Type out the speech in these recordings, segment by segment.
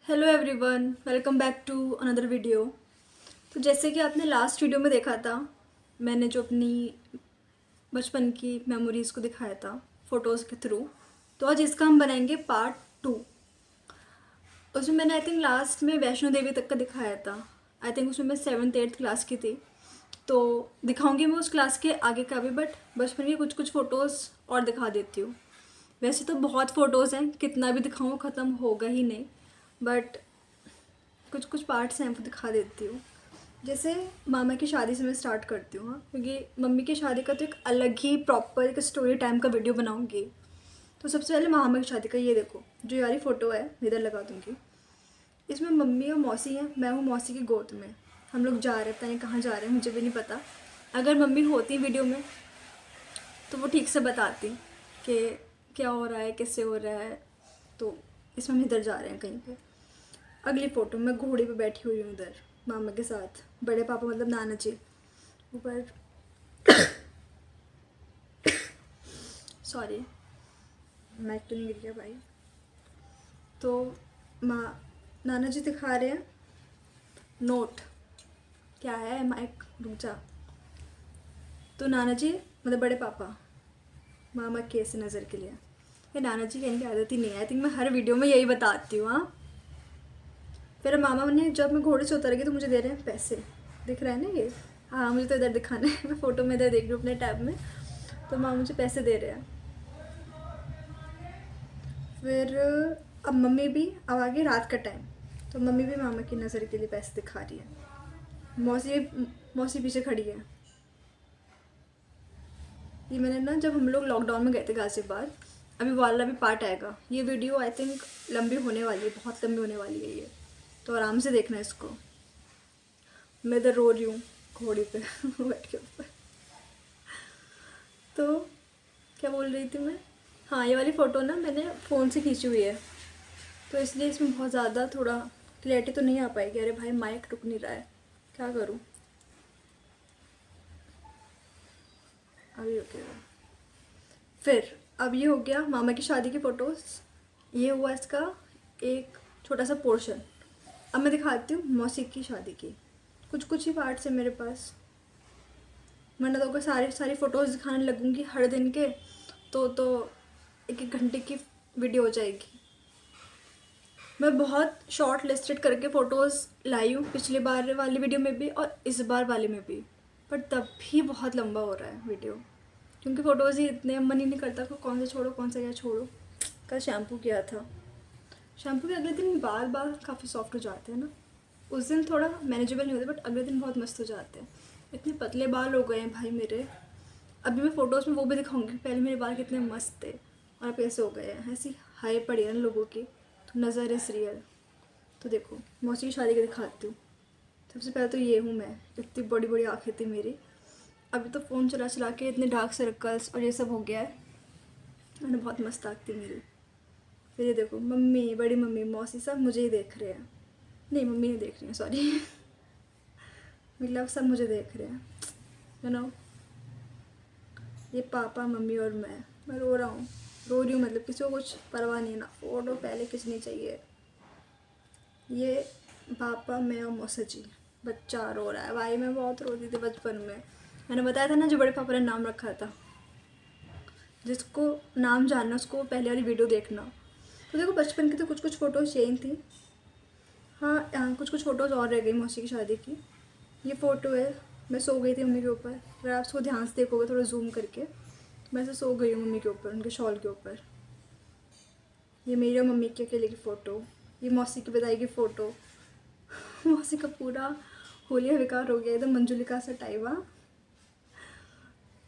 Hello everyone, welcome back to another video. तो जैसे कि आपने लास्ट वीडियो में देखा था, मैंने जो अपनी बचपन की मेमोरीज़ को दिखाया था फ़ोटोज़ के थ्रू। तो आज इसका हम बनाएंगे पार्ट 2। उसमें मैंने आई थिंक लास्ट में वैष्णो देवी तक का दिखाया था। आई थिंक उसमें मैं 7th 8th क्लास की थी। तो दिखाऊंगी मैं उस क्लास के आगे का भी, बट बचपन की कुछ कुछ फ़ोटोज़ और दिखा देती हूँ। वैसे तो बहुत फ़ोटोज़ हैं, कितना भी दिखाऊँ ख़त्म होगा ही नहीं, बट कुछ कुछ पार्ट्स हैं वो दिखा देती हूँ। जैसे मामा की शादी से मैं स्टार्ट करती हूँ, हाँ, क्योंकि मम्मी की शादी का तो एक अलग ही प्रॉपर एक स्टोरी टाइम का वीडियो बनाऊँगी। तो सबसे पहले मामा की शादी का ये देखो, जो यारी फ़ोटो है इधर लगा दूँगी। इसमें मम्मी और मौसी हैं, मैं हूँ मौसी की गोद में। हम लोग जा रहे हैं, पता नहीं कहाँ जा रहे हैं, मुझे भी नहीं पता। अगर मम्मी होती वीडियो में तो वो ठीक से बताती कि क्या हो रहा है, कैसे हो रहा है। तो इसमें हम इधर जा रहे हैं कहीं पे। अगली फ़ोटो मैं घोड़े पे बैठी हुई हूँ इधर मामा के साथ, बड़े पापा मतलब नाना जी ऊपर। सॉरी, माइक तो नहीं गिर गया भाई। तो माँ नाना जी दिखा रहे हैं नोट। क्या है माइक, रुक जा। तो नाना जी मतलब बड़े पापा मामा के ऐसे नज़र के लिए, ये नाना जी कहने की आदत ही नहीं है। आई थिंक मैं हर वीडियो में यही बताती हूँ। हाँ, फिर मामा ने जब मैं घोड़े से उतर गई तो मुझे दे रहे हैं पैसे। दिख रहा है ना ये? हाँ, मुझे तो इधर दिखाना है। मैं फ़ोटो में इधर देख रही हूँ अपने टैब में। तो मामा मुझे पैसे दे रहे हैं। फिर अब मम्मी भी, अब आ गई रात का टाइम, तो मम्मी भी मामा की नज़र के लिए पैसे दिखा रही है। मौसी पीछे खड़ी है। ये मैंने ना जब हम लोग लॉकडाउन में गए थे गाज़ियाबाद, अभी वाला भी पार्ट आएगा। ये वीडियो आई थिंक लंबी होने वाली है, बहुत लंबी होने वाली है ये, तो आराम से देखना इसको। मैं इधर रो रही हूँ घोड़ी पे बैठ के ऊपर। तो क्या बोल रही थी मैं? हाँ, ये वाली फ़ोटो ना मैंने फ़ोन से खींची हुई है, तो इसलिए इसमें बहुत ज़्यादा थोड़ा क्लैरिटी तो नहीं आ पाएगी। अरे भाई, माइक रुक नहीं रहा है, क्या करूँ? अभी रुकेगा। फिर अब ये हो गया मामा की शादी की फ़ोटोज़। ये हुआ इसका एक छोटा सा पोर्शन। अब मैं दिखाती हूँ मौसी की शादी की। कुछ कुछ ही पार्ट्स है मेरे पास, वरना तो अगर सारी फ़ोटोज़ दिखाने लगूँगी हर दिन के तो एक एक घंटे की वीडियो हो जाएगी। मैं बहुत शॉर्ट लिस्टेड करके फ़ोटोज़ लाई हूँ, पिछले बार वाली वीडियो में भी और इस बार वाले में भी, पर तब भी बहुत लंबा हो रहा है वीडियो, क्योंकि फ़ोटोज़ ही इतने, मन ही नहीं करता कि कौन सा छोड़ो कौन सा क्या छोड़ो। कल शैम्पू किया था, शैम्पू के अगले दिन बाल काफ़ी सॉफ्ट हो जाते हैं ना। उस दिन थोड़ा मैनेजेबल नहीं होते, बट अगले दिन बहुत मस्त हो जाते हैं। इतने पतले बाल हो गए हैं भाई मेरे। अभी मैं फ़ोटोज़ में वो भी दिखाऊंगी, पहले मेरे बाल कितने मस्त थे और अब कैसे हो गए हैं। ऐसी हाई पड़ी है ना लोगों की, तो नज़र इज़ रियल। तो देखो मौसी की शादी का दिखाती हूँ। सबसे पहले तो ये हूँ मैं, इतनी बड़ी बड़ी आँखें थी मेरी। अभी तो फ़ोन चला चला के इतने डार्क सर्कल्स और ये सब हो गया है। मैंने बहुत मस्त आँख थी मेरी। फिर ये देखो मम्मी, बड़ी मम्मी, मौसी सब मुझे ही देख रहे हैं। नहीं, मम्मी नहीं देख रही हैं, सॉरी। मतलब सब मुझे देख रहे हैं, यू नो। ये पापा, मम्मी और मैं रो रहा हूँ। रो रही हूँ मतलब किसी को कुछ परवाह नहीं है ना, फ़ोटो पहले खींचनी चाहिए। ये पापा, मैं और मौसा जी। बच्चा रो रहा है भाई, मैं बहुत रोती थी बचपन में। मैंने बताया था ना, जो बड़े पापा ने नाम रखा था। जिसको नाम जानना उसको पहले वाली वीडियो देखना। तो देखो बचपन की तो कुछ कुछ फ़ोटोज़ यही थी। हाँ, कुछ कुछ फ़ोटोज़ और रह गई मौसी की शादी की। ये फ़ोटो है, मैं सो गई थी मम्मी के ऊपर। अगर आप उसको ध्यान से देखोगे थोड़ा जूम करके, तो मैं ऐसे सो गई हूँ मम्मी के ऊपर, उनके शॉल के ऊपर। ये मेरी और मम्मी के अकेले की फ़ोटो। ये मौसी की विदाई की फ़ोटो। मौसी का पूरा होलिया बेकार हो गया, एकदम मंजुलिका सा टाइप। हाँ,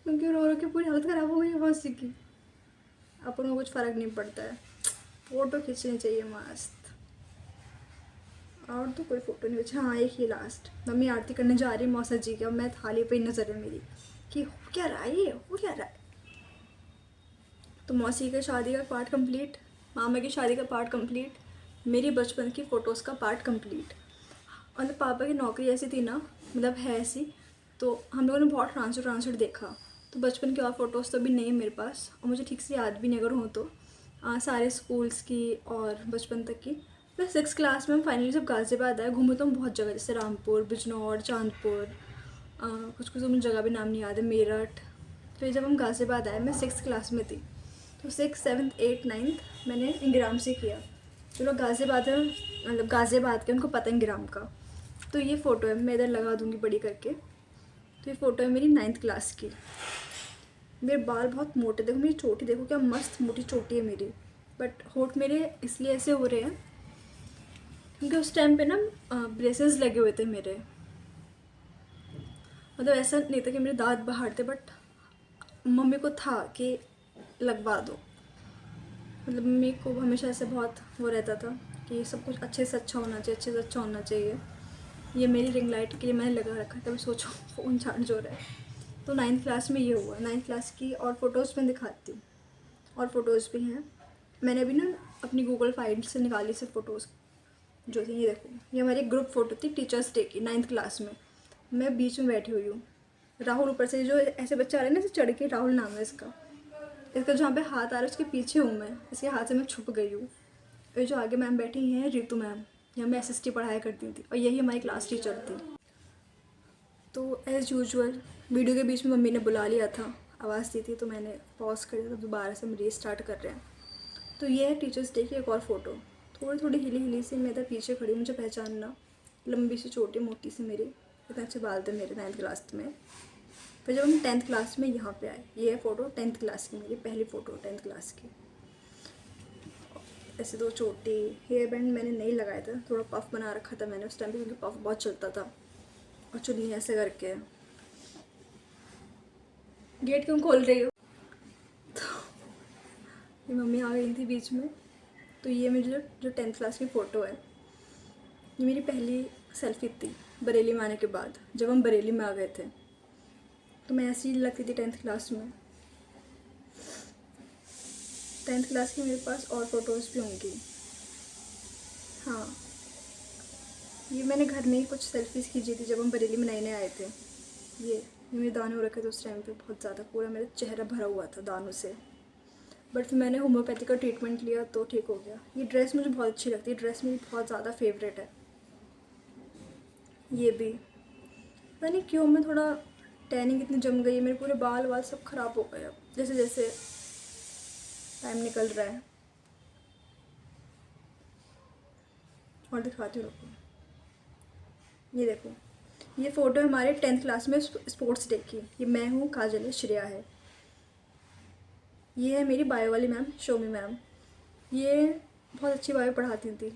क्योंकि रो रो के पूरी हालत ख़राब हो गई है मौसी की। अपन को कुछ फ़र्क नहीं पड़ता है, फ़ोटो खींचनी चाहिए मस्त। और तो कोई फ़ोटो नहीं बची। हाँ, एक ही लास्ट, मम्मी आरती करने जा रही मौसा जी की, और मैं थाली पे ही नज़र है मेरी कि हो क्या रहा है, ये हो क्या रहा है। तो मौसी की शादी का पार्ट कंप्लीट, मामा की शादी का पार्ट कंप्लीट, मेरी बचपन की फ़ोटोज़ का पार्ट कंप्लीट। और पापा की नौकरी ऐसी थी ना, मतलब है ऐसी, तो हम लोगों ने बहुत ट्रांसफर देखा। तो बचपन की और फ़ोटोज़ तो अभी नहीं है मेरे पास, और मुझे ठीक से याद भी नहीं अगर हो तो सारे स्कूल्स की और बचपन तक की। मैं 6th क्लास में फाइनली जब गाज़ियाबाद आया, घूमे तो हम बहुत जगह, जैसे रामपुर, बिजनौर, चांदपुर, कुछ कुछ तो मुझे जगह भी नाम नहीं याद है, मेरठ। फिर जब हम गाज़ियाबाद आए, मैं 6th क्लास में थी, तो 6th 7th 8th 9th मैंने इंग्राम से किया। जो लोग गाज़ियाबाद है, मतलब गाज़ियाबाद के, उनको पता है इंग्राम का। तो ये फ़ोटो है, मैं इधर लगा दूँगी बड़ी करके। तो ये फ़ोटो है मेरी 9th क्लास की। मेरे बाल बहुत मोटे, देखो मेरी चोटी, देखो क्या मस्त मोटी चोटी है मेरी। बट होठ मेरे इसलिए ऐसे हो रहे हैं क्योंकि उस टाइम पे ना ब्रेसेस लगे हुए थे मेरे। मतलब ऐसा नहीं था कि मेरे दांत बाहर थे, बट मम्मी को था कि लगवा दो। मतलब मम्मी को हमेशा ऐसे बहुत वो रहता था कि सब कुछ अच्छे से अच्छा होना चाहिए, अच्छे से अच्छा होना चाहिए। ये मेरी रिंग लाइट के लिए मैंने लगा रखा है, कभी सोचो फ़ोन चार्ज हो रहा है। तो 9th क्लास में ये हुआ। 9th क्लास की और फ़ोटोज़ मैं दिखाती हूँ, और फ़ोटोज़ भी हैं। मैंने अभी ना अपनी गूगल फाइल से निकाली से फ़ोटोज़ जो थी। ये देखो, ये हमारी ग्रुप फ़ोटो थी टीचर्स डे की, 9th क्लास में। मैं बीच में बैठी हुई हूँ, राहुल ऊपर से, जो ऐसे बच्चे आ रहे हैं ना, ऐसे चढ़ के, राहुल नाम है इसका। इसका जहाँ पे हाथ आ रहा है उसके पीछे हूँ मैं, इसके हाथ से मैं छुप गई हूँ। और जो आगे मैम बैठी हैं, रितु मैम, ये हमें एसएसटी पढ़ाया करती थी, और यही हमारी क्लास टीचर थी। तो एज़ यूजुअल वीडियो के बीच में मम्मी ने बुला लिया था, आवाज़ दी थी, तो मैंने पॉज कर दिया, तो दोबारा से हम रीस्टार्ट कर रहे हैं। तो ये है टीचर्स डे की एक और फ़ोटो, थोड़ी थोड़ी हिली हिली सी, मैं इधर पीछे खड़ी, मुझे पहचानना। लंबी सी छोटी मोटी सी मेरी, इतने अच्छे बाल थे मेरे 9th क्लास में। फिर जब हम 10th क्लास में यहाँ पे आए, ये है फ़ोटो 10th क्लास की, मेरी पहली फ़ोटो 10th क्लास की। ऐसे दो चोटी, हेयर बैंड मैंने नहीं लगाया था, थोड़ा पफ बना रखा था मैंने उस टाइम पे, क्योंकि पफ बहुत चलता था। और चुन्नी ऐसे करके। गेट क्यों खोल रही हो? तो ये मम्मी आ गई थी बीच में। तो ये मेरी जो 10th क्लास की फ़ोटो है, ये मेरी पहली सेल्फी थी बरेली में आने के बाद, जब हम बरेली में आ गए थे। तो मैं ऐसी ही लगती थी 10th क्लास में। 10th क्लास की मेरे पास और फ़ोटोज़ भी होंगी। हाँ, ये मैंने घर में ही कुछ सेल्फीज़ खींची थी जब हम बरेली में नए नए आए थे। ये मेरे दाने हो रखे थे उस टाइम पे बहुत ज़्यादा, पूरा मेरा चेहरा भरा हुआ था दानों से। बट फिर मैंने होम्योपैथी का ट्रीटमेंट लिया तो ठीक हो गया। ये ड्रेस मुझे बहुत अच्छी लगती है, ड्रेस मेरी बहुत ज़्यादा फेवरेट है। ये भी पता नहीं क्यों, मैं थोड़ा टैनिंग इतनी जम गई है, मेरे पूरे बाल वाल सब ख़राब हो गए अब जैसे जैसे टाइम निकल रहा है। और दिखाती हूँ, रुको। ये देखो, ये फ़ोटो है हमारे 10th क्लास में स्पोर्ट्स डे की। ये मैं हूँ, काजल है, श्रेया है। ये है मेरी बायो वाली मैम, शोमी मैम। ये बहुत अच्छी बायो पढ़ाती थी।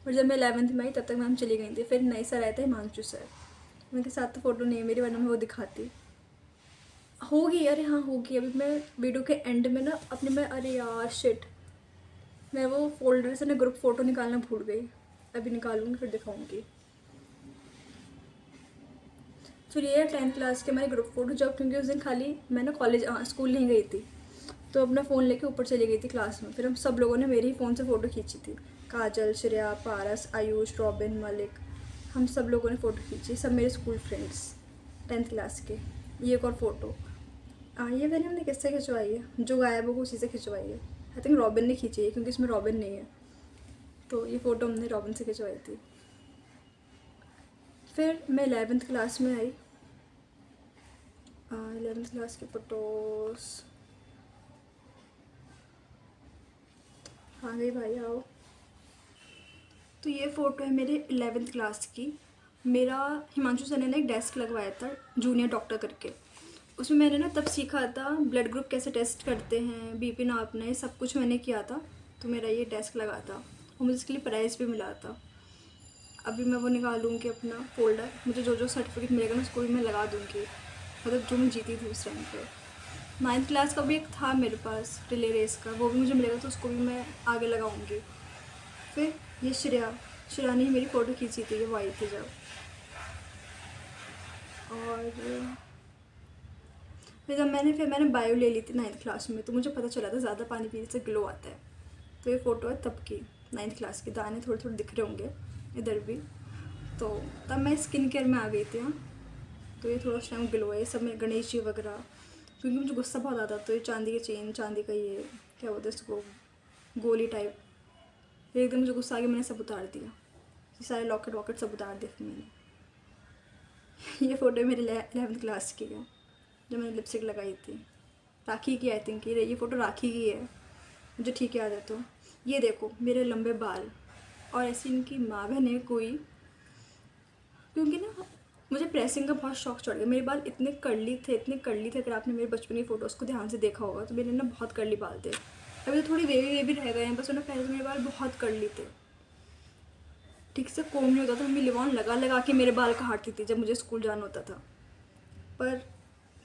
और जब मैं 11th में आई तब तक मैम चली गई थी। फिर नए सर आए थे, हिमांशु सर। उनके साथ तो फ़ोटो नहीं है मेरी, वरना मैं वो दिखाती। होगी, अरे हाँ होगी। अभी मैं वीडियो के एंड में ना अपने में, अरे यार शिट, मैं वो फोल्डर से ना ग्रुप फ़ोटो निकालना भूल गई। अभी निकालूंगी फिर दिखाऊंगी। फिर ये है 10th क्लास के हमारे ग्रुप फ़ोटो, जब क्योंकि उस दिन खाली मैं ना कॉलेज स्कूल नहीं गई थी, तो अपना फ़ोन लेके ऊपर चली गई थी क्लास में। फिर हम सब लोगों ने मेरे ही फ़ोन से फ़ोटो खींची थी। काजल, श्रेया, पारस, आयुष, रॉबिन, मलिक, हम सब लोगों ने फ़ोटो खींची, सब मेरे स्कूल फ्रेंड्स 10th क्लास के। ये एक और फ़ोटो, ये मैंने हमने किससे खिंचवाई है, जो गायब हो उसी से खिंचवाई है। आई थिंक रॉबिन ने खींची है, क्योंकि इसमें रॉबिन नहीं है, तो ये फ़ोटो हमने रॉबिन से खिंचवाई थी। फिर मैं 11th क्लास में आई। 11th क्लास की फ़ोटोज़ आ गई भाई, आओ। तो ये फ़ोटो है मेरे 11th क्लास की। मेरा हिमांशु सर ने ना एक डेस्क लगवाया था जूनियर डॉक्टर करके। उसमें मैंने ना तब सीखा था ब्लड ग्रुप कैसे टेस्ट करते हैं, बीपी नापना है, सब कुछ मैंने किया था। तो मेरा ये डेस्क लगा था, और मुझे इसके लिए प्राइज़ भी मिला था। अभी मैं वो निकालूंगी अपना फोल्डर, मुझे जो जो सर्टिफिकेट मिलेगा ना उसको भी मैं लगा दूँगी, मतलब जो मैं जीती थी उस टाइम पे। 9th क्लास का भी एक था मेरे पास रिले रेस का, वो भी मुझे मिलेगा, तो उसको भी मैं आगे लगाऊंगी। फिर ये श्रेया ने ही मेरी फ़ोटो खींची थी, ये वो आई थी जब। और फिर मैंने बायो ले ली थी 9th क्लास में, तो मुझे पता चला था ज़्यादा पानी पीने से ग्लो आता है। तो ये फ़ोटो है तब की 9th क्लास की, दाने थोड़े थोड़े दिख रहे होंगे इधर भी। तो तब मैं स्किन केयर में आ गई थी। हाँ, तो ये थोड़ा टाइम ग्लो है, ये सब में गणेश जी वगैरह, क्योंकि मुझे गुस्सा बहुत आता। तो ये चांदी की चेन, चांदी का ये क्या बोलते हैं इसको, गोली टाइप, फिर एकदम मुझे गुस्सा आ गया, मैंने सब उतार दिया, ये सारे लॉकेट वॉकेट सब उतार दिए फिर मैंने। ये फ़ोटो मेरे 11th क्लास की है, जब मैंने लिपस्टिक लगाई थी, राखी की आई थिंक। ये फ़ोटो राखी की है, मुझे ठीक याद है। तो ये देखो मेरे लंबे बाल, और ऐसी इनकी माँ बहन है कोई, क्योंकि ना मुझे प्रेसिंग का बहुत शौक चढ़ गया। मेरे बाल इतने कर्ली थे, इतने कर्ली थे। अगर आपने मेरे बचपन की फ़ोटोज़ को ध्यान से देखा होगा तो मेरे ना बहुत कर्ली बाल थे। अभी तो थोड़ी वेवी वेवी रह गए हैं बस, वरना पहले तो मेरे बाल बहुत कर्ली थे, ठीक से कोम नहीं होता था। मम्मी लिवान लगा लगा के मेरे बाल काटती थी जब मुझे स्कूल जाना होता था। पर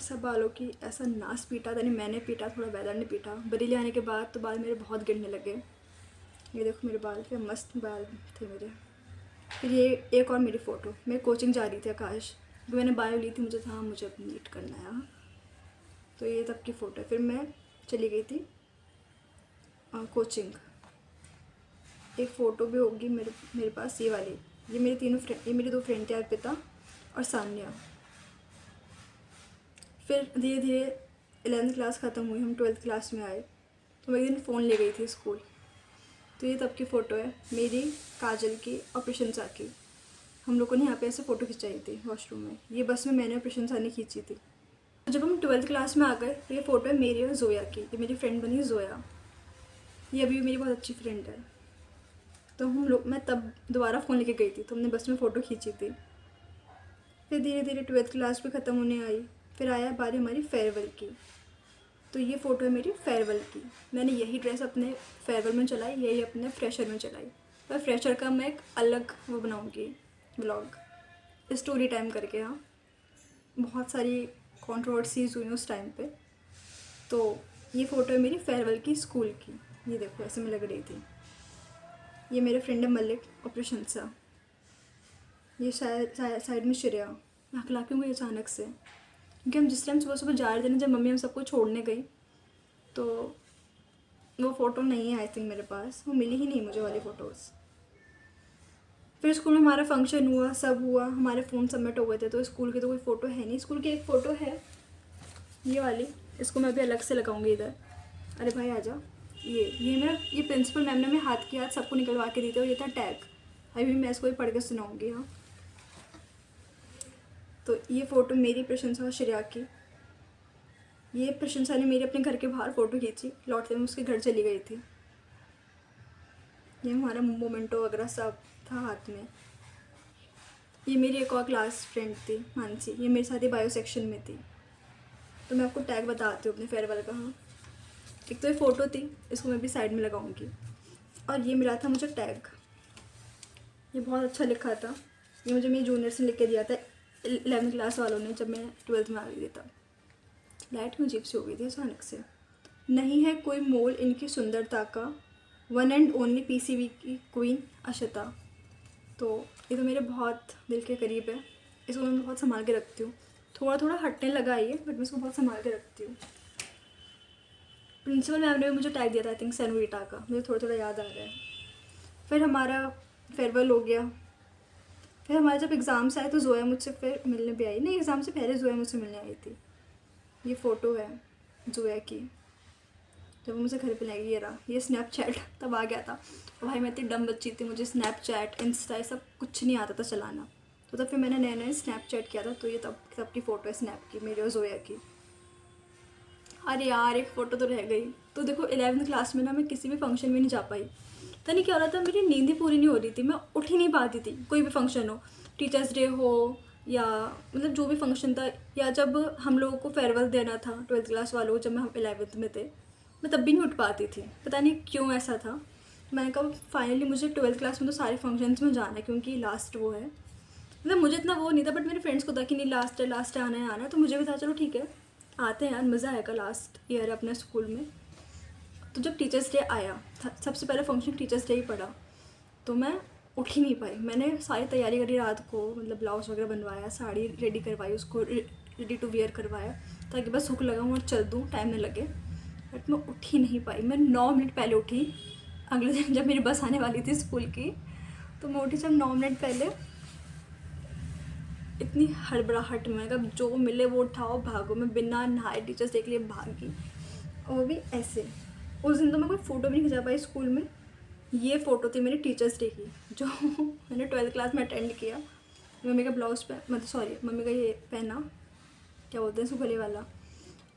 सब बालों की ऐसा नाश पीटा था, नहीं मैंने पीटा, थोड़ा वेदर ने पीटा। बरेली आने के बाद तो बाल मेरे बहुत गिरने लगे। ये देखो मेरे बाल, क्या मस्त बाल थे मेरे। फिर ये एक और मेरी फ़ोटो, मैं कोचिंग जा रही थी आकाश, तो मैंने बायो ली थी, मुझे था मुझे नीट करना है। तो ये तब की फ़ोटो है। फिर मैं चली गई थी कोचिंग। एक फ़ोटो भी होगी मेरे पास, ये वाली। ये मेरी तीनों फ्रेंड, ये मेरी 2 फ्रेंड थे, अर्पिता और सान्या। फिर धीरे धीरे 11th क्लास ख़त्म हुई, हम 12th क्लास में आए, तो मैं एक दिन फ़ोन ले गई थी स्कूल। तो ये तब की फ़ोटो है मेरी, काजल की और प्रशंसा की। हम लोगों ने यहाँ पे ऐसे फ़ोटो खिंचाई थी वॉशरूम में। ये बस में मैंने और प्रशंसा ने खींची थी। जब हम 12th क्लास में आ गए तो ये फ़ोटो है मेरी और जोया की। ये मेरी फ्रेंड बनी जोया, ये अभी भी मेरी बहुत अच्छी फ्रेंड है। तो मैं तब दोबारा फ़ोन लेके गई थी, तो हमने बस में फ़ोटो खींची थी। फिर धीरे धीरे 12th क्लास भी ख़त्म होने आई। फिर आया बारी हमारी फेयरवेल की। तो ये फ़ोटो है मेरी फेयरवेल की। मैंने यही ड्रेस अपने फेयरवेल में चलाई, यही अपने फ्रेशर में चलाई। पर फ्रेशर का मैं एक अलग वो बनाऊँगी व्लॉग, स्टोरी टाइम करके। हाँ, बहुत सारी कंट्रोवर्सीज हुई उस टाइम पे। तो ये फ़ोटो है मेरी फेयरवेल की स्कूल की। ये देखो ऐसे मैं लग रही थी। ये मेरे फ्रेंड है मलिक और प्रशंसा। ये साइड में श्रेया। हकला क्यों गई अचानक से, क्योंकि हम जिस टाइम सुबह सुबह जा रहे थे ना, जब मम्मी हम सबको छोड़ने गई, तो वो फ़ोटो नहीं है आई थिंक मेरे पास, वो मिली ही नहीं मुझे वाली फ़ोटोज़। फिर स्कूल में हमारा फंक्शन हुआ, सब हुआ, हमारे फ़ोन सबमिट हो गए थे, तो स्कूल की तो कोई फ़ोटो है नहीं। स्कूल की एक फ़ोटो है ये वाली, इसको मैं अभी अलग से लगाऊंगी इधर। अरे भाई आजा। ये प्रिंसिपल मैम ने मैं हाथ की हाथ सबको निकलवा के दी थी, और ये था टैग। अभी मैं इसको ही पढ़ के सुनाऊँगी। हाँ, तो ये फ़ोटो मेरी, प्रशंसा और श्रेया की। ये प्रशंसा ने मेरे अपने घर के बाहर फ़ोटो खींची, लौटते में उसके घर चली गई थी। ये हमारा मोमेंटो वगैरह सब था हाथ में। ये मेरी एक और क्लास फ्रेंड थी मानसी, ये मेरे साथ ही बायो सेक्शन में थी। तो मैं आपको टैग बताती हूँ अपने फेयरवेल का। हाँ, एक तो ये फ़ोटो थी, इसको मैं भी साइड में लगाऊंगी। और ये मिला था मुझे टैग, ये बहुत अच्छा लिखा था। ये मुझे मेरे जूनियर्स ने लिख के दिया था 11th क्लास वालों ने, जब मैं 12th में आ गई थी तब। लाइट क्यों अजीब सी हो गई थी अचानक से। नहीं है कोई मोल इनकी सुंदरता का, वन एंड ओनली पीसीबी की क्वीन अशता। तो ये तो मेरे बहुत दिल के करीब है, इसको मैं बहुत संभाल के रखती हूँ। थोड़ा थोड़ा हटने लगा ये, बट मैं इसको बहुत संभाल के रखती हूँ। प्रिंसिपल मैम ने भी मुझे टैग दिया था आई थिंक सेनोरिटा का, मुझे थोड़ा थोड़ा याद आ रहा है। फिर हमारा फेयरवेल हो गया। फिर हमारे जब एग्ज़ाम्स आए तो जोया मुझसे फिर मिलने भी आई। नहीं, एग्ज़ाम से पहले जोया मुझसे मिलने आई थी। ये फ़ोटो है जोया की, जब वो मुझे घर पे लाएगी। ये रहा, ये स्नैपचैट तब आ गया था। और भाई मैं इतनी डम बच्ची थी, मुझे स्नैपचैट इंस्टा सब कुछ नहीं आता था चलाना। तो तब फिर मैंने नए नए स्नैपचैट किया था। तो ये तब की फ़ोटो है स्नैप की, मेरी और जोया की। अरे यार एक फ़ोटो तो रह गई। तो देखो 11th क्लास में ना मैं किसी भी फंक्शन में नहीं जा पाई। पता नहीं क्या हो रहा था, मेरी नींद ही पूरी नहीं हो रही थी, मैं उठ ही नहीं पाती थी। कोई भी फंक्शन हो, टीचर्स डे हो या मतलब जो भी फंक्शन था, या जब हम लोगों को फेयरवेल देना था 12th क्लास वालों को, जब मैं 11th में थे, मैं तब भी नहीं उठ पाती थी। पता नहीं क्यों ऐसा था। मैंने कहा फाइनली मुझे 12th क्लास में तो सारे फंक्शंस में जाना है, क्योंकि लास्ट वो है। मतलब मुझे इतना वो नहीं था, बट मेरे फ्रेंड्स को था कि नहीं लास्ट है आना है। तो मुझे भी था चलो ठीक है आते हैं यार, मज़ा आएगा, लास्ट ईयर है अपने स्कूल में। तो जब टीचर्स डे आया, सबसे पहले फंक्शन टीचर्स डे ही पड़ा, तो मैं उठ ही नहीं पाई। मैंने सारी तैयारी करी रात को, मतलब ब्लाउज वगैरह बनवाया, साड़ी रेडी करवाई, उसको रेडी टू वियर करवाया, ताकि बस हुक लगाऊँ और चल दूँ, टाइम न लगे। बट मैं उठ ही नहीं पाई। मैं 9 मिनट पहले उठी। अगले दिन जब मेरी बस आने वाली थी स्कूल की, तो मैं उठी जब 9 मिनट पहले। इतनी हड़बड़ाहट में, कब जो मिले वो उठाओ भागो। मैं बिना नहाए टीचर्स देख लिए भागी, और वो भी ऐसे। उस दिन तो मैं कोई फ़ोटो भी नहीं खिंचा पाई स्कूल में, ये फ़ोटो थी मेरी टीचर्स डे की, जो मैंने 12th क्लास में अटेंड किया। मम्मी का ब्लाउज मतलब सॉरी, मम्मी का ये पहना, क्या बोलते हैं, सुखले वाला,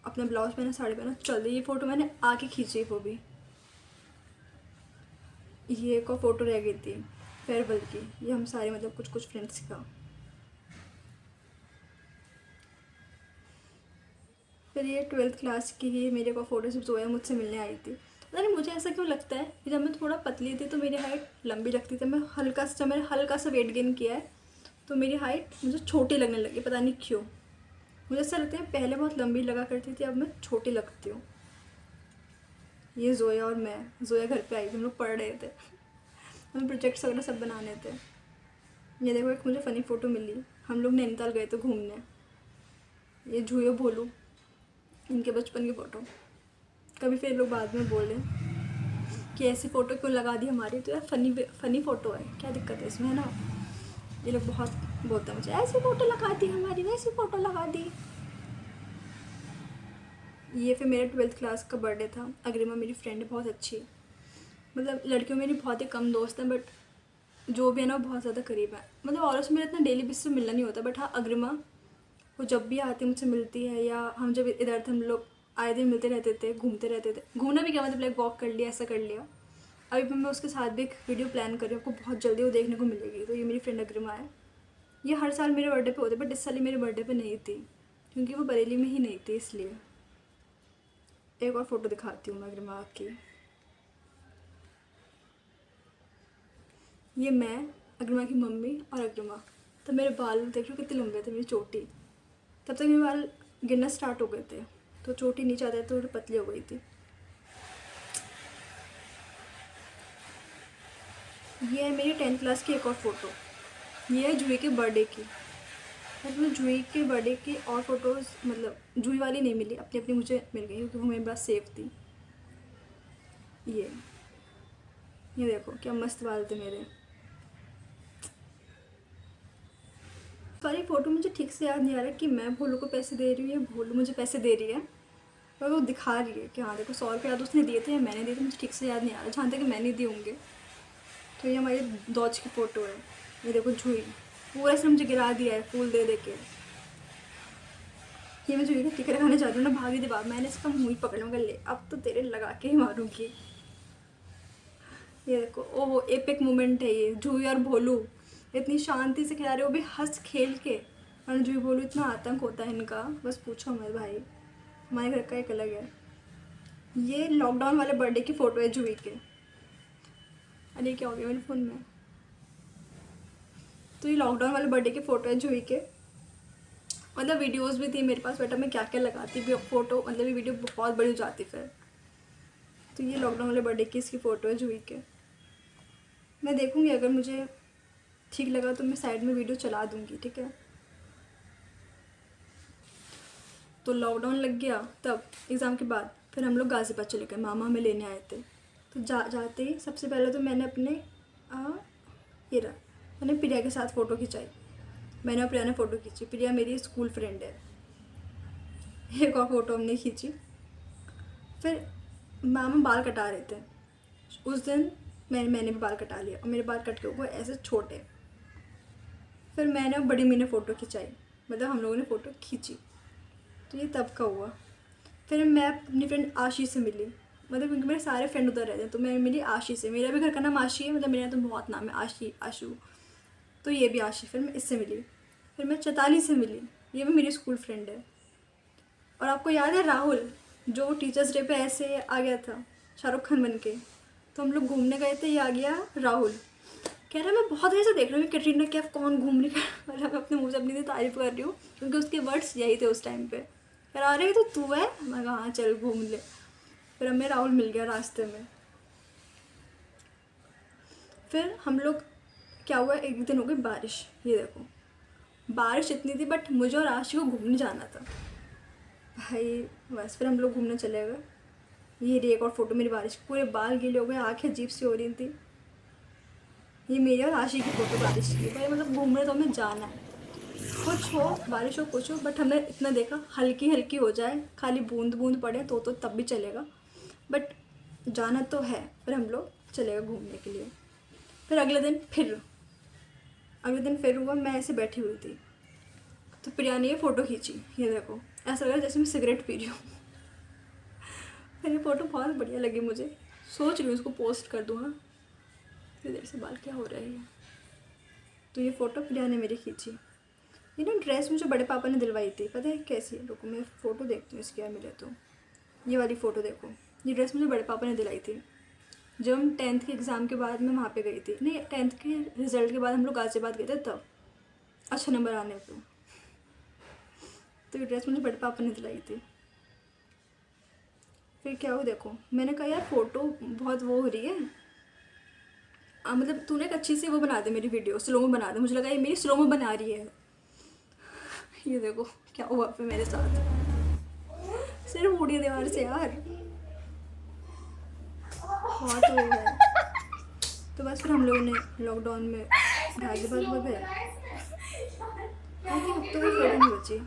अपना ब्लाउज पहना, साड़ी पहना, चल दी। ये फ़ोटो मैंने आके खींची, वो भी। ये एक और फ़ोटो रह गई थी फेयरवेल की, ये हम सारे मतलब कुछ कुछ फ्रेंड्स का। फिर ये 12th क्लास की ही मेरे को फ़ोटो सिर्फ जोया मुझसे मिलने आई थी। पता नहीं मुझे ऐसा क्यों लगता है कि जब मैं थोड़ा पतली थी तो मेरी हाइट लंबी लगती थी। जब मैंने हल्का सा वेट गेन किया है तो मेरी हाइट मुझे छोटी लगने लगी, पता नहीं क्यों। मुझे ऐसा लगता है पहले बहुत लंबी लगा करती थी, अब मैं छोटी लगती हूँ। ये जोया और मैं, जोया घर पे आई थी, हम लोग पढ़ रहे थे, हमें प्रोजेक्ट्स वगैरह सब बनाने थे। ये देखो एक मुझे फ़नी फ़ोटो मिली, हम लोग नैनीताल गए थे घूमने। ये झूयो भोलू, इनके बचपन की फ़ोटो। कभी फिर लोग बाद में बोले कि ऐसी फ़ोटो क्यों लगा दी हमारी, तो यार फ़नी फ़ोटो है, क्या दिक्कत है इसमें, है ना। ये लोग बहुत बोलते हैं मुझे, ऐसी फ़ोटो लगा दी हमारी, वैसी फ़ोटो लगा दी। ये फिर मेरा 12th क्लास का बर्थडे था। अग्रिमा मेरी फ्रेंड है, बहुत अच्छी है, मतलब लड़कियों में मेरी बहुत ही कम दोस्त हैं, बट जो भी है ना वो बहुत ज़्यादा करीब है। मतलब औरों से मेरा इतना डेली बेसिस से मिलना नहीं होता, बट हाँ अग्रिमा, वो जब भी आती है मुझसे मिलती है, या हम जब इधर थे हम लोग आए दिन मिलते रहते थे, घूमते रहते थे। घूमना भी क्या, मतलब लाइक वॉक कर लिया, ऐसा कर लिया। अभी मैं उसके साथ भी एक वीडियो प्लान कर रही हूँ, आपको बहुत जल्दी वो देखने को मिलेगी। तो ये मेरी फ्रेंड अग्रिमा है। ये हर साल मेरे बर्थडे पे होते, बट इस साल ही मेरे बर्थडे पे नहीं थी, क्योंकि वो बरेली में ही नहीं थी, इसलिए। एक और फ़ोटो दिखाती हूँ मैं अग्रिमा की। ये मैं, अग्रिमा की मम्मी और अग्रिमा। तब मेरे बाल देख लो कितने लंबे थे, मेरी चोटी। तब तक मेरे बाल गिरना स्टार्ट हो गए थे, तो चोटी नीचे आते तो थोड़ी पतली हो गई थी। ये है मेरी 10th क्लास की एक और फ़ोटो। ये है जूही के बर्थडे की। मतलब जूही के बर्थडे की और फ़ोटोज़, मतलब जूही वाली नहीं मिली, अपनी अपनी मुझे मिल गई, क्योंकि वो मेरे पास सेफ थी। ये देखो क्या मस्त बाल थे मेरे। सारी फ़ोटो मुझे ठीक से याद नहीं आ रहा कि मैं भोलू को पैसे दे रही हूँ या भोलू मुझे पैसे दे रही है, पर वो दिखा रही है कि हाँ देखो 100 रुपये याद उसने दिए थे या मैंने दिए थे, मुझे ठीक से याद नहीं आ रहा। जहाँ तक मैंने दिए होंगे। तो ये हमारी दौज की फ़ोटो है। ये देखो जूही पूरा से मुझे गिरा दिया है फूल दे दे के। ये मैं जूही का टिका लगाने चाहती हूँ ना, भागी दीवार, मैंने इसका मुँह ही पकड़ लूँगा, ले अब तो तेरे लगा के ही मारूंगी। ये देखो, ओह एपिक मोमेंट है ये। जूही और भोलू इतनी शांति से खिला रहे, वो भी हंस खेल के। और जूही भोलू इतना आतंक होता है इनका, बस पूछो मत भाई। हमारे घर का एक अलग है। ये लॉकडाउन वाले बर्थडे की फ़ोटो है जूही के। अरे क्या हो गया मेरे फ़ोन में। तो ये लॉकडाउन वाले बर्थडे की फ़ोटो है जूही के। मतलब वीडियोस भी थी मेरे पास, बट अब मैं क्या क्या लगाती भी फ़ोटो, मतलब ये वीडियो बहुत बड़ी हो जाती फिर। तो ये लॉकडाउन वाले बर्थडे की इसकी फ़ोटो है जूही के। मैं देखूँगी अगर मुझे ठीक लगा तो मैं साइड में वीडियो चला दूँगी, ठीक है। तो लॉकडाउन लग गया, तब एग्ज़ाम के बाद फिर हम लोग गाज़ियाबाद चले गए, मामा हमें लेने आए थे। तो जाते ही सबसे पहले तो मैंने अपने ये रहा, मैंने प्रिया के साथ फ़ोटो खिंचाई। मैंने और प्रिया ने फ़ोटो खींची। प्रिया मेरी स्कूल फ्रेंड है। एक और फ़ोटो हमने खींची। फिर मामा बाल कटा रहे थे उस दिन, मैंने भी बाल कटा लिया और मेरे बाल कट के हुए ऐसे छोटे। फिर मैंने और बड़ी मम्मी ने फ़ोटो खिंचाई, मतलब हम लोगों ने फ़ोटो खींची। तो ये तब का हुआ। फिर मैं अपनी फ्रेंड आशी से मिली, मतलब क्योंकि मेरे सारे फ्रेंड उधर रहते हैं, तो मैं मिली आशी से। मेरा भी घर का नाम आशी है, मतलब मेरा तो बहुत नाम है, आशी, आशू, तो ये भी आशी। फिर मैं इससे मिली। फिर मैं चैताली से मिली, ये भी मेरी स्कूल फ्रेंड है। और आपको याद है राहुल, जो टीचर्स डे पे ऐसे आ गया था शाहरुख खान बन के, तो हम लोग घूमने गए थे, ये आ गया राहुल। कह रहा मैं बहुत ऐसा देख रही हूँ कि कटरीना कैफ कौन घूमने का, मतलब मैं अपने मुँह से अपनी तारीफ कर रही हूँ, क्योंकि उसके वर्ड्स यही थे उस टाइम पे। कह रहा अरे तो तू है, मैं कहा हाँ चल घूम ले। फिर हमें राहुल मिल गया रास्ते में। फिर हम लोग क्या हुआ, एक दिन हो गई बारिश। ये देखो बारिश इतनी थी, बट मुझे और आशी को घूमने जाना था भाई, बस फिर हम लोग घूमने चले गए। ये रही एक और फ़ोटो मेरी बारिश, पूरे बाल गीले हो गए, आँखें अजीब सी हो रही थी। ये मेरी और आशी की फ़ोटो बारिश की। भाई मतलब घूमने तो हमें जाना है, कुछ हो बारिश हो कुछ हो, बट हमने इतना देखा हल्की हल्की हो जाए, खाली बूंद बूंद पड़े तो तब भी चलेगा, बट जाना तो है। फिर हम लोग चलेगा घूमने के लिए। फिर अगले दिन फिर हुआ, मैं ऐसे बैठी हुई थी तो प्रिया ने ये फ़ोटो खींची। ये देखो, ऐसा लग रहा है जैसे मैं सिगरेट पी रही हूँ। फिर ये फ़ोटो बहुत बढ़िया लगी मुझे, सोच रही हूँ उसको पोस्ट कर दूँ। हाँ, इतनी देर से बाल क्या हो रहा है। तो ये फ़ोटो प्रिया ने मेरी खींची। ये ना ड्रेस मुझे बड़े पापा ने दिलवाई थी, पता है कैसी है? रुको मैं फ़ोटो देखती हूँ इसकी, यार मिले तो। ये वाली फ़ोटो देखो, ये ड्रेस मुझे बड़े पापा ने दिलाई थी जब हम 10th के एग्ज़ाम के बाद मैं वहाँ पे गई थी। नहीं, 10th के रिज़ल्ट के बाद हम लोग गाज़ियाबाद गए थे तब, अच्छा नंबर आने पे। तो ये ड्रेस मुझे बड़े पापा ने दिलाई थी। फिर क्या हो, देखो मैंने कहा यार फ़ोटो बहुत वो हो रही है, मतलब तूने एक अच्छी सी वो बना दे, मेरी वीडियो स्लो में बना दे। मुझे लगा ये मेरी स्लो में बना रही है। ये देखो क्या हुआ फिर मेरे साथ, सिर्फ उड़ी दीवार से यार, बहुत वो है। तो बस फिर हम लोगों ने लॉकडाउन में गाज़ियाबाद में गए। आई थिंक अब तो कोई फ़ोटो नहीं बची।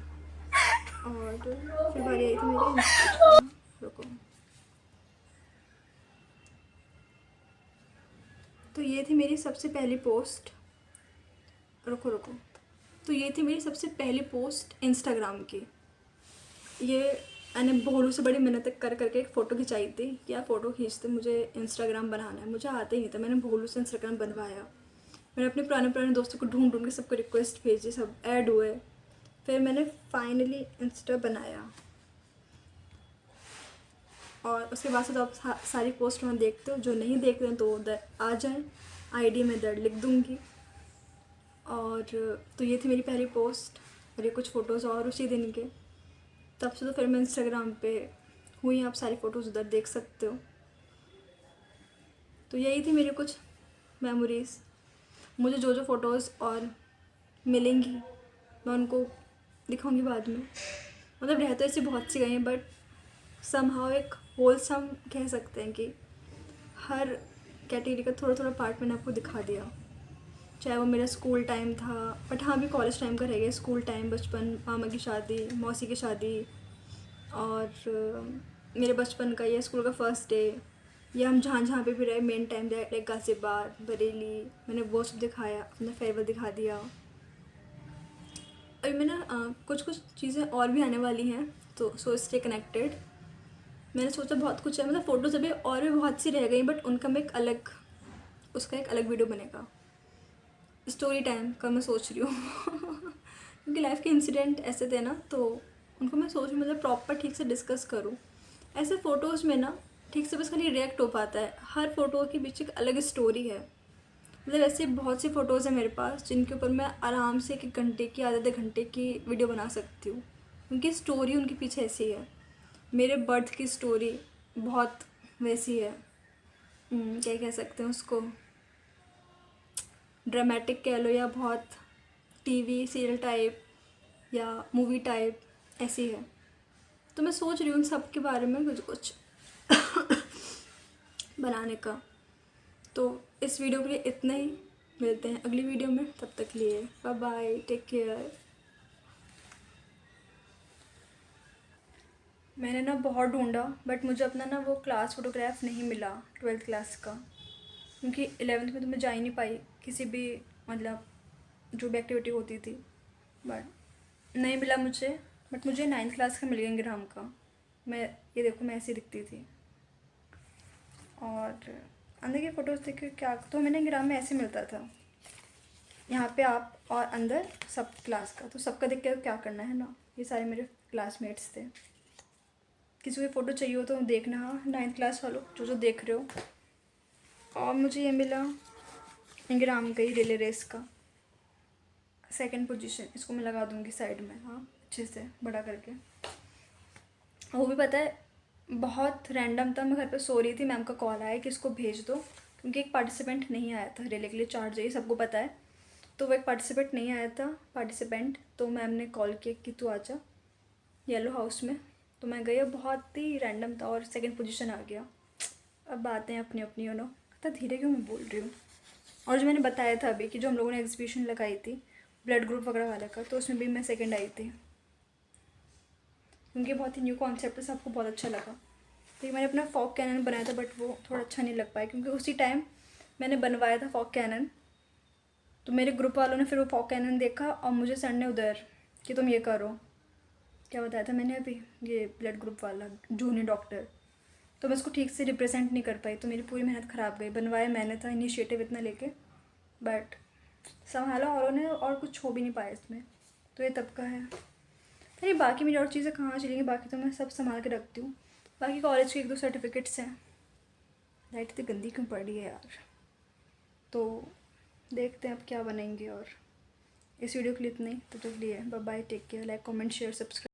और फिर बारी आई थी मेरे, रुको, तो ये थी मेरी सबसे पहली पोस्ट, रुको, तो ये थी मेरी सबसे पहली पोस्ट इंस्टाग्राम की। ये मैंने भोलू से बड़ी मेहनत कर करके एक फ़ोटो खिंचाई थी, क्या फ़ोटो खींचते, मुझे इंस्टाग्राम बनाना है, मुझे आता ही नहीं था। मैंने भोलू से इंस्टाग्राम बनवाया, मैंने अपने पुराने दोस्तों को ढूंढ ढूंढ के सबको रिक्वेस्ट भेजी, सब ऐड हुए, फिर मैंने फाइनली इंस्टा बनाया। और उसके बाद से तो आप सारी पोस्ट वहाँ देखते हो, जो नहीं देख रहे हैं तो उधर आ जाएं, आईडी में इधर लिख दूँगी। और तो ये थी मेरी पहली पोस्ट, और ये कुछ फ़ोटोज़ और उसी दिन के। तब से तो फिर मैं इंस्टाग्राम पे हुई, आप सारी फ़ोटोज़ उधर देख सकते हो। तो यही थी मेरी कुछ मेमोरीज़। मुझे जो जो फ़ोटोज़ और मिलेंगी मैं उनको दिखाऊंगी बाद में। मतलब रह तो ऐसी बहुत सी गई हैं, बट समहाउ एक होलसम कह सकते हैं कि हर कैटेगरी का थोड़ा थोड़ा पार्ट मैंने आपको दिखा दिया। चाहे वो मेरा स्कूल टाइम था, बट हाँ भी कॉलेज टाइम का रह गया। स्कूल टाइम, बचपन, मामा की शादी, मौसी की शादी, और मेरे बचपन का या स्कूल का फर्स्ट डे, या हम जहाँ जहाँ पे भी रहे main time like Ghaziabad, Bareilly, मैंने वो सब दिखाया, अपना फेयरवेल दिखा दिया। अभी मैं ना कुछ कुछ चीज़ें और भी आने वाली हैं, तो सो स्टे कनेक्टेड। मैंने सोचा बहुत कुछ है, मतलब फ़ोटोज़ अभी और भी बहुत सी रह गई, बट उनका मैं उसका एक अलग वीडियो बनेगा। स्टोरी टाइम का मैं सोच रही हूँ क्योंकि लाइफ के इंसिडेंट ऐसे थे ना, तो उनको मैं सोच रही हूँ मतलब प्रॉपर ठीक से डिस्कस करूँ। ऐसे फ़ोटोज़ में ना ठीक से बस खाली रिएक्ट हो पाता है, हर फ़ोटो के पीछे एक अलग स्टोरी है। मतलब ऐसे बहुत सी फ़ोटोज़ हैं मेरे पास जिनके ऊपर मैं आराम से 1 घंटे की, आधे घंटे की वीडियो बना सकती हूँ। उनकी स्टोरी उनके पीछे ऐसी है। मेरे बर्थ की स्टोरी बहुत वैसी है, क्या कह सकते हैं उसको, ड्रामेटिक कह लो, या बहुत टीवी सीरियल टाइप या मूवी टाइप ऐसी है। तो मैं सोच रही हूँ उन सब के बारे में कुछ कुछ बनाने का। तो इस वीडियो के लिए इतना ही, मिलते हैं अगली वीडियो में, तब तक लिए बाय बाय, टेक केयर। मैंने ना बहुत ढूंढा, बट मुझे अपना ना वो क्लास फ़ोटोग्राफ नहीं मिला 12th क्लास का, क्योंकि 11th में तो मैं जा ही नहीं पाई किसी भी, मतलब जो भी एक्टिविटी होती थी, बट नहीं मिला मुझे। बट मुझे 9th क्लास का मिल गया इंग्राम का। मैं ये देखो, मैं ऐसी दिखती थी, और अंदर की फ़ोटोज़ देखिए क्या, तो मैंने इंग्राम में ऐसे मिलता था, यहाँ पे आप और अंदर सब क्लास का। तो सबका देख के क्या करना है ना, ये सारे मेरे क्लासमेट्स थे। किसी को फ़ोटो चाहिए हो तो देखना, हाँ 9th क्लास वालों जो जो देख रहे हो। और मुझे ये मिला इंग्राम का ही रिले रेस का 2nd पोजीशन, इसको मैं लगा दूँगी साइड में, हाँ अच्छे से बड़ा करके। वो भी पता है बहुत रैंडम था, मैं घर पे सो रही थी, मैम का कॉल आया कि इसको भेज दो, क्योंकि एक पार्टिसिपेंट नहीं आया था रिले के लिए, चार्ज चाहिए सबको पता है। तो वो एक पार्टिसिपेंट नहीं आया था, तो मैम ने कॉल किया कि तू आ जा येलो हाउस में। तो मैं गई, बहुत ही रैंडम था और 2nd पोजीशन आ गया। अब बातें अपनी अपनी, यू नो, इतना धीरे क्यों मैं बोल रही हूँ। और जो मैंने बताया था अभी कि जो हम लोगों ने एग्जीबिशन लगाई थी ब्लड ग्रुप वगैरह वाले का, तो उसमें भी मैं 2nd आई थी, क्योंकि बहुत ही न्यू कॉन्सेप्ट है, सबको बहुत अच्छा लगा। तो ये मैंने अपना फॉग कैनन बनाया था, बट वो थोड़ा अच्छा नहीं लग पाया क्योंकि उसी टाइम मैंने बनवाया था फॉग कैनन। तो मेरे ग्रुप वालों ने फिर वो फॉग कैनन देखा और मुझे सर ने उधर कि तुम ये करो, क्या बताया था मैंने अभी, ये ब्लड ग्रुप वाला जूनियर डॉक्टर। तो मैं उसको ठीक से रिप्रेजेंट नहीं कर पाई, तो मेरी पूरी मेहनत ख़राब गई। बनवाया मैंने था इनिशिएटिव इतना लेके, बट संभाला औरों ने और कुछ हो भी नहीं पाया इसमें। तो ये तब का है। फिर ये बाकी मेरी और चीज़ें कहाँ चलेंगी, बाकी तो मैं सब संभाल के रखती हूँ। बाकी कॉलेज के 1-2 सर्टिफिकेट्स हैं। लाइट इतनी गंदी क्यों पड़ रही है यार। तो देखते हैं अब क्या बनेंगे। और इस वीडियो के लिए इतना ही, तो तक लिए bye bye, take care, like comment share subscribe.